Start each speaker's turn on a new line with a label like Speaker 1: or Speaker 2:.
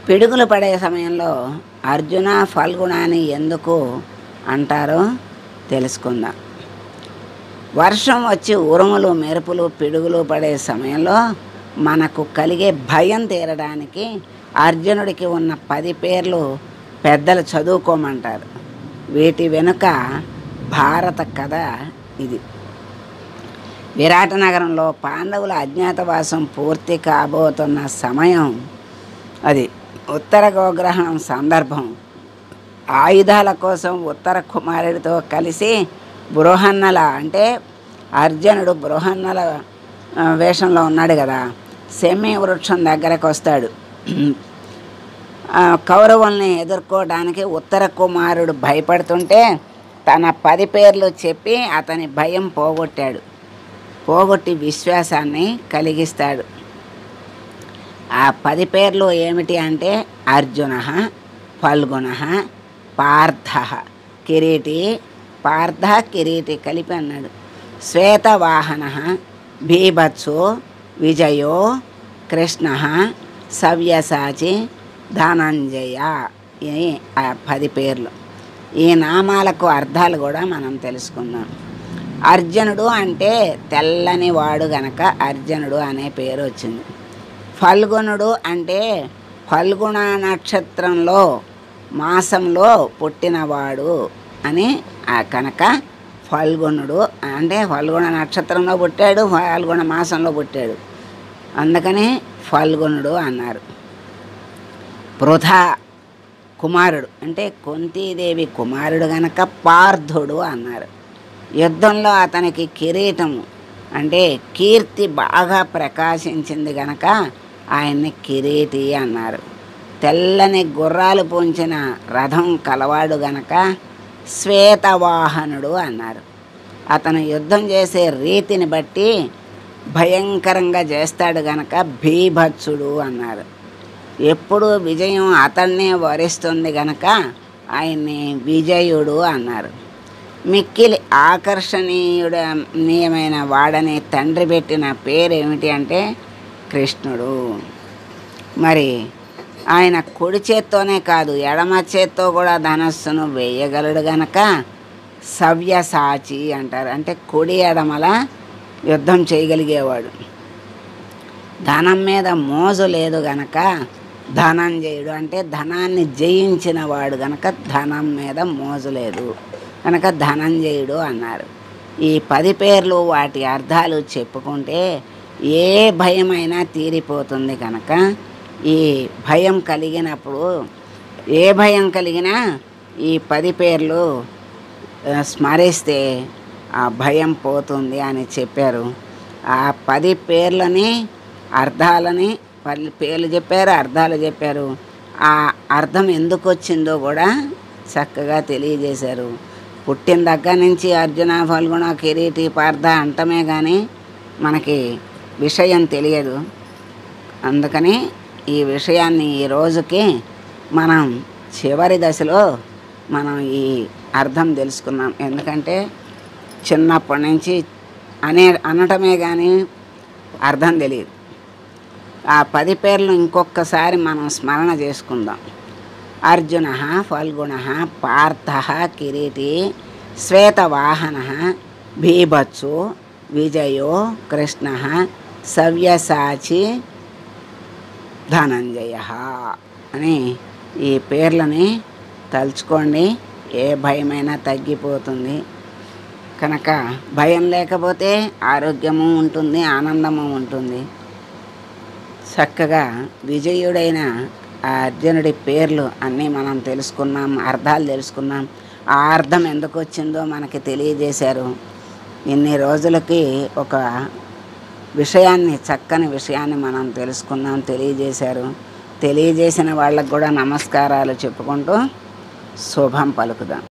Speaker 1: పిడుగులు పడే సమయంలో అర్జున ఫల్గుణ అని ఎందుకు అంటారో తెలుసుకుందాం. వర్షం వచ్చి ఉరుములు మెరుపులు పిడుగులు పడే సమయంలో మనకు కలిగే భయం తీరడానికి అర్జునుడికి ఉన్న 10 పేర్లు పెద్దలు చదువుకోమంటారు. వీటి వెనుక భారత కథ ఇది. విరాట నగరంలో పాండవుల అజ్ఞాతవాసం పూర్తి కాబోతున్న సమయం అది. ఉత్తర గోగ్రహణం సందర్భం. ఆయుధాల కోసం ఉత్తర కుమారుడితో కలిసి బృహన్నల అంటే అర్జునుడు బృహన్నల వేషంలో ఉన్నాడు కదా, సెమి వృక్షం దగ్గరకు వస్తాడు. కౌరవుల్ని ఎదుర్కోవడానికి ఉత్తర కుమారుడు భయపడుతుంటే తన 10 పేర్లు చెప్పి అతని భయం పోగొట్టి విశ్వాసాన్ని కలిగిస్తాడు. ఆ 10 పేర్లు ఏమిటి అంటే అర్జున, ఫల్గుణ, పార్థ, కిరీటి, పార్థ కిరీటి కలిపి అన్నాడు. శ్వేతవాహన, భీభత్సు, విజయో, కృష్ణ, సవ్యసాచి, ధనంజయ. ఇవి ఆ 10 పేర్లు. ఈ నామాలకు అర్థాలు కూడా మనం తెలుసుకుందాం. అర్జునుడు అంటే తెల్లని వాడు గనక అర్జునుడు అనే పేరు వచ్చింది. ఫల్గుణుడు అంటే ఫల్గుణ నక్షత్రంలో మాసంలో పుట్టినవాడు అని కనుక ఫల్గుణుడు అంటే ఫల్గుణ నక్షత్రంలో పుట్టాడు, ఫల్గుణ మాసంలో పుట్టాడు, అందుకని ఫల్గుణుడు అన్నారు. పృథ కుమారుడు అంటే కుంతీదేవి కుమారుడు గనక పార్థుడు అన్నారు. యుద్ధంలో అతనికి కిరీటము అంటే కీర్తి బాగా ప్రకాశించింది గనక ఆయన్ని కిరీటి అన్నారు. తెల్లని గుర్రాలు పూంచిన రథం కలవాడు గనక శ్వేతవాహనుడు అన్నారు. అతను యుద్ధం చేసే రీతిని బట్టి భయంకరంగా చేస్తాడు గనక భీభత్సుడు అన్నారు. ఎప్పుడు విజయం అతన్నే వరిస్తుంది గనక ఆయన్ని విజయుడు అన్నారు. మిక్కిలి ఆకర్షణీయమైన వాడని తండ్రి పెట్టిన పేరు ఏమిటి అంటే కృష్ణుడు. మరి ఆయన కుడి చేత్తోనే కాదు ఎడమ చేత్తో కూడా ధనస్సును వేయగలడు గనక సవ్యసాచి అంటారు. అంటే కుడి ఎడమల యుద్ధం చేయగలిగేవాడు. ధనం మీద మోజు లేదు గనక ధనంజయుడు అంటే ధనాన్ని జయించిన వాడు గనక ధనం మీద మోజు లేదు కనుక ధనంజయుడు అన్నారు. ఈ 10 పేర్లు వాటి అర్థాలు చెప్పుకుంటే ఏ భయమైనా తీరిపోతుంది కనుక ఈ భయం కలిగినప్పుడు ఏ భయం కలిగినా ఈ 10 పేర్లు స్మరిస్తే ఆ భయం పోతుంది అని చెప్పారు. ఆ 10 పేర్లని అర్థాలని పేర్లు చెప్పారు, అర్థాలు చెప్పారు. ఆ అర్థం ఎందుకు వచ్చిందో కూడా చక్కగా తెలియజేశారు. పుట్టిన దగ్గర నుంచి అర్జున, ఫల్గుణ, కిరీటి, పార్థ అంటమే కానీ మనకి విషయం తెలియదు. అందుకని ఈ విషయాన్ని ఈ రోజుకి మనం చివరి దశలో మనం ఈ అర్థం తెలుసుకున్నాం. ఎందుకంటే చిన్నప్పటి నుంచి అనటమే కానీ అర్థం తెలియదు. ఆ 10 పేర్లు ఇంకొకసారి మనం స్మరణ చేసుకుందాం. అర్జున, ఫల్గుణ, పార్థ, కిరీటి, శ్వేతవాహన, భీభత్సు, విజయో, కృష్ణ, సవ్యసాచి, ధనంజయ అని ఈ పేర్లని తలుచుకోండి. ఏ భయమైనా తగ్గిపోతుంది కనుక భయం లేకపోతే ఆరోగ్యము ఉంటుంది, ఆనందము ఉంటుంది. చక్కగా విజయుడైన ఆ అర్జునుడి పేర్లు అన్నీ మనం తెలుసుకున్నాం, అర్థాలు తెలుసుకున్నాం. ఆ అర్థం ఎందుకు వచ్చిందో మనకి తెలియజేశారు. ఇన్ని రోజులకి ఒక విషయాన్ని చక్కని విషయాన్ని మనం తెలుసుకున్నాం, తెలియజేశారు. తెలియజేసిన వాళ్ళకు కూడా నమస్కారాలు చెప్పుకుంటూ శుభం పలుకుదాం.